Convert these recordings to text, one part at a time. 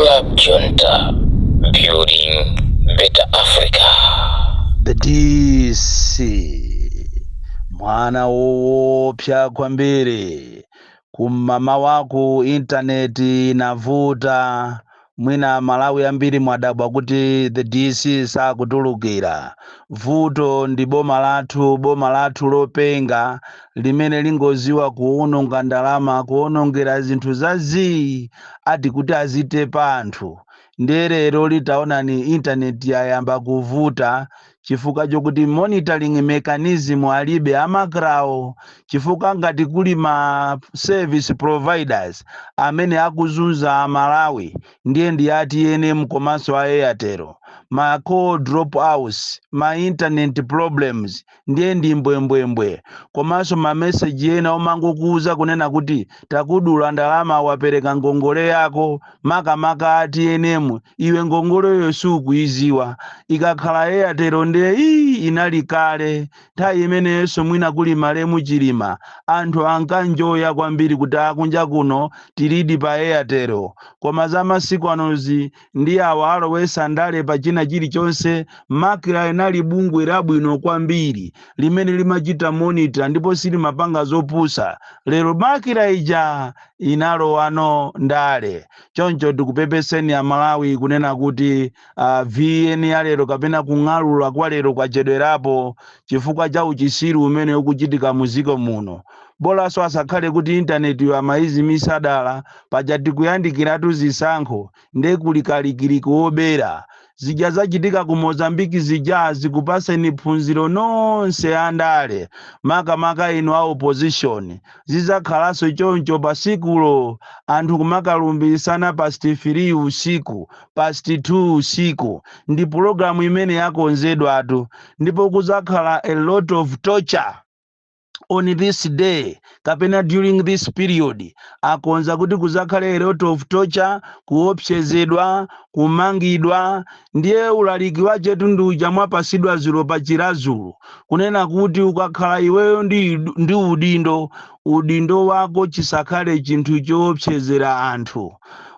Club Junta, building better Africa. The DC mwana woopsa kwambiri. Kumama wako intaneti inavuta, mwina Malawi ambiri mwadabwa kuti the DC sakutulukira. Vuto ndi boma lathu lopenga limene lingoziwa kuwononga ndalama, kuwonongera zinthu zazi ati kuti azitepa anthu. Nderero litaonani intaneti yayamba kuvuta chifukwa chokuti monitoring mechanism alibe amakrawo, chifukwa ngati kuli ma service providers amene akuzunza Malawi ndiye ndiyati ene komanso a Airtel, ma call drop outs, ma internet problems ndiye ndi mbwembwembwe, komanso ma message ena omangokuza kunena kuti takudula ndalama wapereka ngongole yako makamaka ati enemu iwe ngongole sukuiziwa. Ikakhala Airtel ndiye inali kale nthawi imeneyonso mwina kuli malemu chilima anthu ankanjoya kwambiri kuti akunja kuno tilidi pa Airtel, koma za masiku anozi ndi awa alowesa ndale pa china chilichonse. Makira inali bungwe labwino kwambiri limene limachita monitor ndipo silimapanga zopusa. Lero makira ija inalowano ndale. Choncho tikupepeseni ya Malawi kunena kuti VN ya lero kapena kung'alula kwa lero kwachedwerapo chifukwa cha uchisiru umene ukuchitika muziko muno. Bola so asakhale kuti intaneti ya maizi misadala pajati kuyandikiratu zisankho nde kulikalikiri kuobera. Zija zachitika ku Mozambiki zija zikupaseni phunziro nonse andale makamaka ino a opposition. Zizakhalaso choncho pasikulo anthu kumakalumbisana past 3 usiku, past 2 usiku, ndi programu imene yakonzedwatu, ndipo kuzakhala a lot of torture on this day kapena during this period. Akonza kuti kuzakhale a lot of torture, kuopsezedwa, kumangidwa. Ndiye ulaliki wache tunduja mwapasidwa zulo pachilazulu kunena kuti ukakhala iweyo ndi udindo wako chisakhale chinthu choopsezera anthu.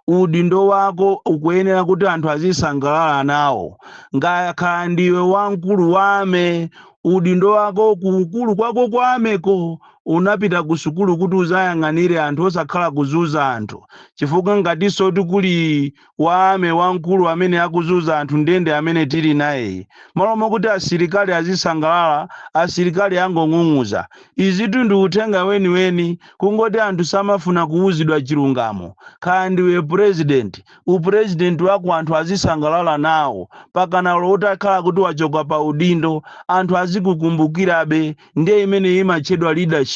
Udindo wako ukuyenera kuti anthu azisangalala nawo. Ngakhala ndiwe wamkulu wame, udindo wako kukulu kwako kwameko unapita kusukulu kuti uzayang'anire anthu osakhala kuzuza anthu. Chifukwa ngatiso tikuli wame wamkulu amene akuzuza anthu ndende amene tili naye. Malomo kuti asilikali azisangalala, asilikali angong'ung'uza. Izitu ndi uthenga weni kungoti anthu samafuna kuuzidwa chilungamo. Kaya ndiwe president, upresident wako anthu azisangalala nawo. Pakana utakhala kuti wachoka pa udindo anthu azikukumbukirabe, ndiye imene imachedwa leadership.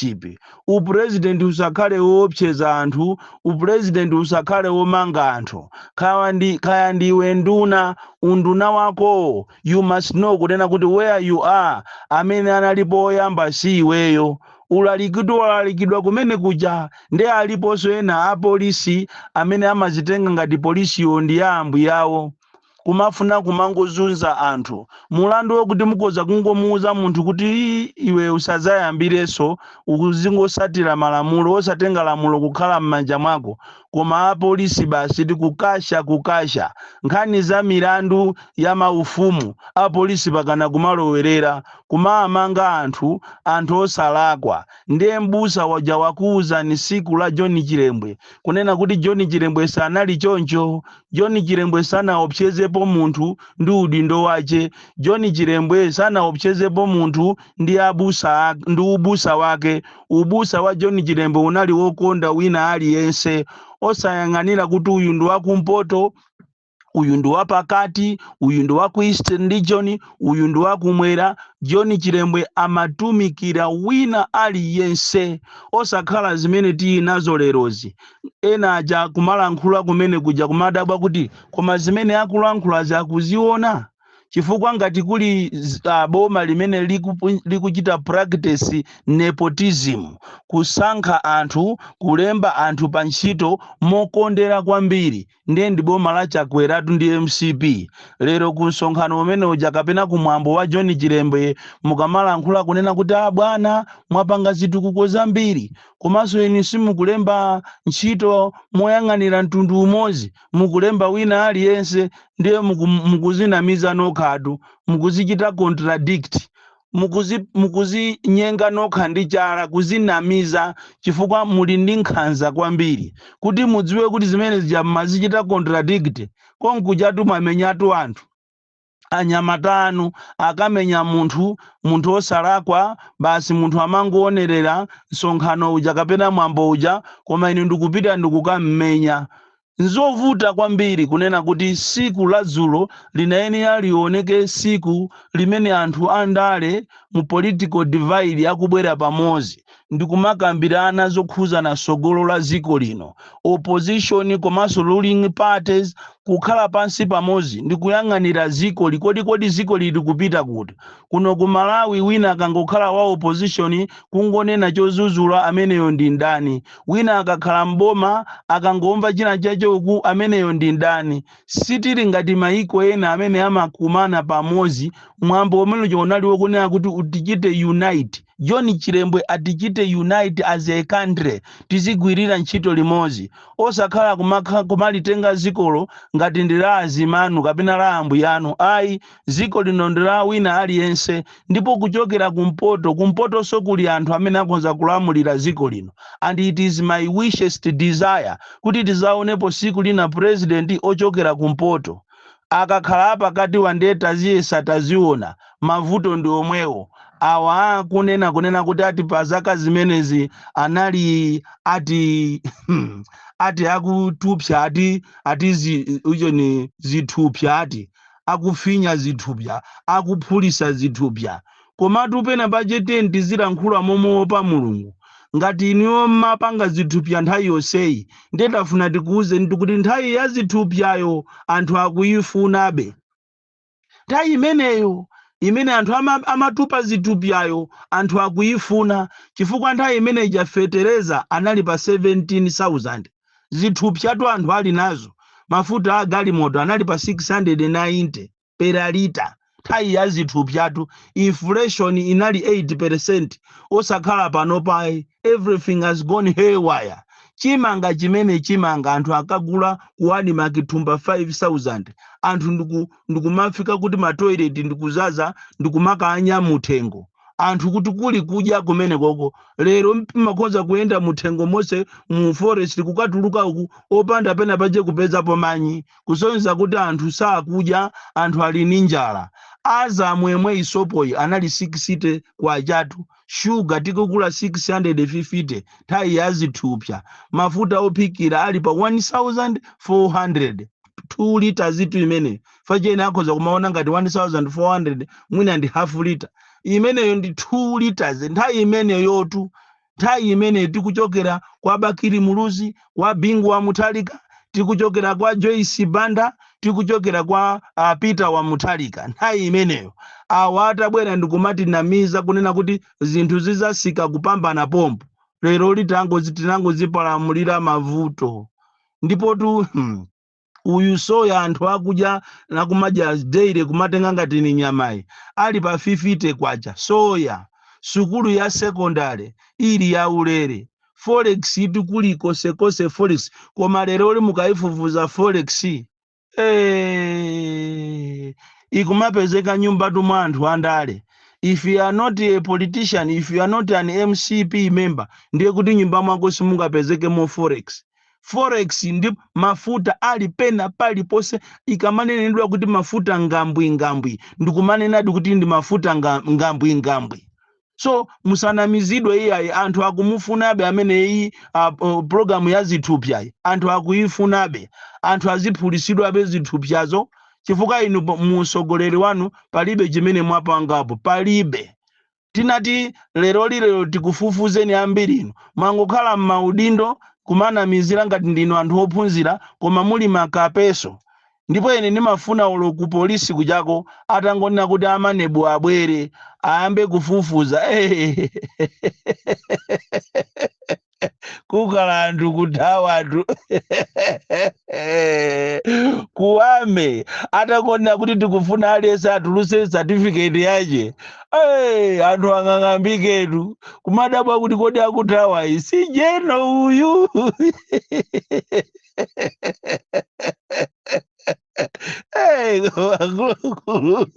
Upresident usakhale woopseza anthu, upresident usakhale womanga anthu. Kaya ndiwe nduna, unduna wako you must know kunena kuti where you are amene analipo oyamba si iweyo. Ulalikidwa kumene kuja ndi aliponso ena apolisi amene amazitenga ngati polisiyo ndi ya ambuyawo kumafuna kumangozunza anthu. Mulandu wokuti mukoza kungomuuza munthu kuti iwe usazayambireso ukuzingosatira malamulo osatenga lamulo kukhala m'manja mwako, koma apolisi basi tikukasha nkhani za milandu ya maufumu. Apolisi pakana kumalowerera kumamanga anthu osalakwa. Ndiye mbusa waja wakuuza ni siku la John Chilembwe kunena kuti John Chilembwe sanali choncho. John Chilembwe sanaopsezepo munthu ndi udindo wache. John Chilembwe sanaopsezepo munthu ndi ubusa wake. Ubusa wa John Chilembwe unali wokonda wina aliyense, osayang'anira kuti uyu ndi wakumpoto, uyu ndi wapakati, uyu ndi waku Eastern Region, uyu ndi wakumwera. John Chilembwe amatumikira wina aliyense, osakhala zimene tili nazo lerozi. Ena aja kumalankhula kumene kuja kumadabwa kuti koma zimene akulankhula zakuziona. Chifukwa ngati kuli boma limene likuchita practice nepotism, kusankha anthu, kulemba anthu pa ntchito mokondera kwambiri, ndiye ndi boma la Chakweratu ndi MCP. Lero ku msonkhano umene uja kapena kumwambo wa John Chilembwe mukamalankhula kunena kuti bwana mwapanga zitukuko zambiri, komanso inu simukulemba ntchito moyang'anira mtundu umodzi, mukulemba wina aliyense, ndiye mukuzinamiza nokhatu, mukuzichita contradict, mukuzinyenga nokha ndi chala, kuzinamiza chifukwa muli ndi nkhanza kwambiri kuti mudziwe kuti zimene zija mazichita contradict konkujatu mamenyatu anthu anyamata anu akamenya munthu osalakwa, basi munthu amangoonerera msonkhano uja kapena mwambo uja, koma ine ndikupita ndikukammenya. Nzovuta kwambiri kunena kuti siku la dzulo linayenera lioneke siku limene anthu andale mu political divide akubwera pamodzi ndikumakambirana zokhuza na sogolo la ziko lino, opposition komanso ruling parties kukhala pansi pamodzi ndikuyang'anira ziko kodi ziko lili kupita kuti. Kuno ku Malawi wina akangokhala wa opposition kungonena chozuzula ameneyo ndi ndani, wina akakhala mboma akangomva china chachoku ameneyo ndi ndani. Sitili ngati maiko ena amene amakumana pamodzi mwambo umene unaliwo kunena kuti utichite unite. John Chilembwe atichite unite as a country, tizigwirira ntchito limodzi, osakhala kumalitenga zikolo ngati ndi la azimanu kapena la ambuyanu. Ayi, ziko lino ndi la wina aliyense, ndipo kuchokera kumpoto so kuli anthu amene akonza kulamulira ziko lino. And it is my wishes desire kuti tizaonepo siku lina president ochokera kumpoto. Akakhala pakati wande taziyesa taziona, mavuto ndi omwewo. Awa kunena kuti ati pazaka zimenezi anali ati akutupsa ati ujo ni zithupsa, ati akufinya zithupsa, akuphulisa zithupsa. Komatu pena pachete ndizilankhula momopa Mulungu ngati iniwo mapanga zithupsa nthawi yonseyi, ndetafuna tikuuze kuti nthawi ya zithupsayo anthu akuyifunabe. Nthawi imeneyo imene anthu amatupa zithupsayo anthu akuyifuna, chifukwa nthawi imene ijafetereza anali pa 17,000 zithupsatu anthu ali nazo. Mafuta a galimoto anali pa 690 per lita. Nthawi ya zithupsatu inflation inali 8%, osakhala pano paye everything has gone haywire. Chimanga chimene chimanga anthu akagula kuwani makitumba 5,000, anthu ndikumafika kuti matoilet ndikuzaza ndikumakanya muthengo, anthu kuti kuli kudya kumene koko. Lero makonza kuyenda muthengo mose mu forest kukatuluka uku opanda pena paje kupezapo manyi, kusonyeza kuti anthu sakudya, anthu ali ndi njala. Azamu yemwe isopoyi anali 6 kwa chatu, sugar tikukula 650 nthawi ya zithupsa. Mafuta ophikira ali pa 1,400 2 liters zitu imene fachene akhoza kumaona ngati 1,400 mwina ndi half liter, imeneyo ndi 2 liters. Nthawi imeneyo yotu, nthawi imeneyo tikuchokera kwa Bakiri Muluzi, kwa Bingu wa Mutharika, tikuchokera kwa Joyce Banda, tikuchokera kwa Peter wa Mutharika. Nthawi imeneyo awa atabwera ndikumati namiza kunena kuti zinthu zizasika kupambana pompo. Lero litango zipalamulira mavuto, ndipo tu uyu soya anthu akudya nakumadya daily kumatenga ngati ni nyamayi ali pa 50 kwacha. Soya sukulu ya secondary ili ya ulere, forex itikuli kose forex, koma lero oli mukaifufuza forex ikumapezeka nyumba tu mwa anthu andale. If you are not a politician, if you are not an MCP member, ndiye kuti nyumba mwako simungapezeke mo forex. Forex ndi mafuta ali pena pali pose, ikamanenedwa kuti mafuta ngambwi ndikumanenadi kuti ndi mafuta ngambwi. So musanamizidwe iyayi, anthu akumufunabe amene iyi programu ya zithupsa, anthu akuyifunabe, anthu aziphulisidwabe zithupsazo, chifukwa inu musogoleri wanu palibe chimene mwapangapo, palibe. Tinati lero tikufufuzeni ambiri ino, mwangokhala m'maudindo kumanamizira ngati ndino anthu ophunzira, koma muli makapeso. Ndipo ine nimafuna ulo ku polisi kujako atangonena kuti amanebu abwere ayambe kufufuza kukhala anthu kuthawa anthu kuame atakonera kuti tikufuna aliyense atuluse certificate yache. Anthu ang'ang'ambiketu kumadabwa kuti kodi akuthawayi si jeno uyu. Akuluakulu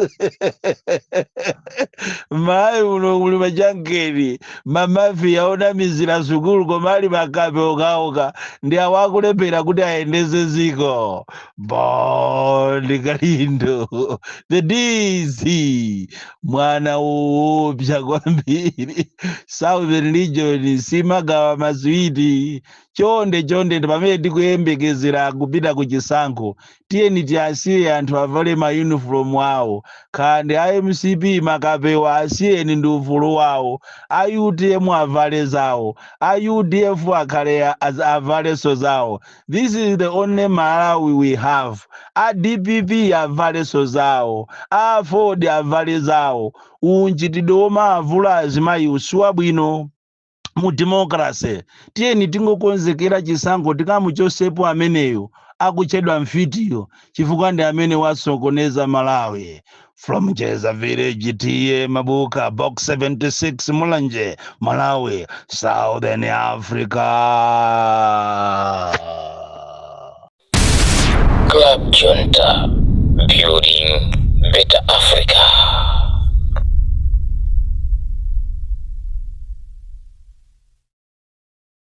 mayi uno kuli machankeni mamafiya onamizira sukulu koma ali makape okaoka ndi awo akulephera kuti ayendeze ziko. Bondi Kalindo the DC mwana woopsa kwambiri. Southern Region simagawa maswiti. Chonde ndi pamene tikuyembekezera kupita ku chisankho tiyeni tiyasiye anthu avale mayunifomu awo kandi a MCP makapewa asiyeni ndi ufulu wawo, a UDM avale zawo, a UDF akhale avaleso zawo. This is the only Malawi we have. A DPP avaleso zawo, a Ford avale zawo. Unchitidwe woma avula azimayi usuwa bwino mu democracy. Tiyeni tingokonzekera chisankho tikamuchosepo ameneyo akutchedwa mfitiyo chifukwa ndi amene wasokoneza Malawi. From Jeza Village, TM Mabuka, Box 76, Mulanje, Malawi, Southern Africa. Club Junta, building better Africa.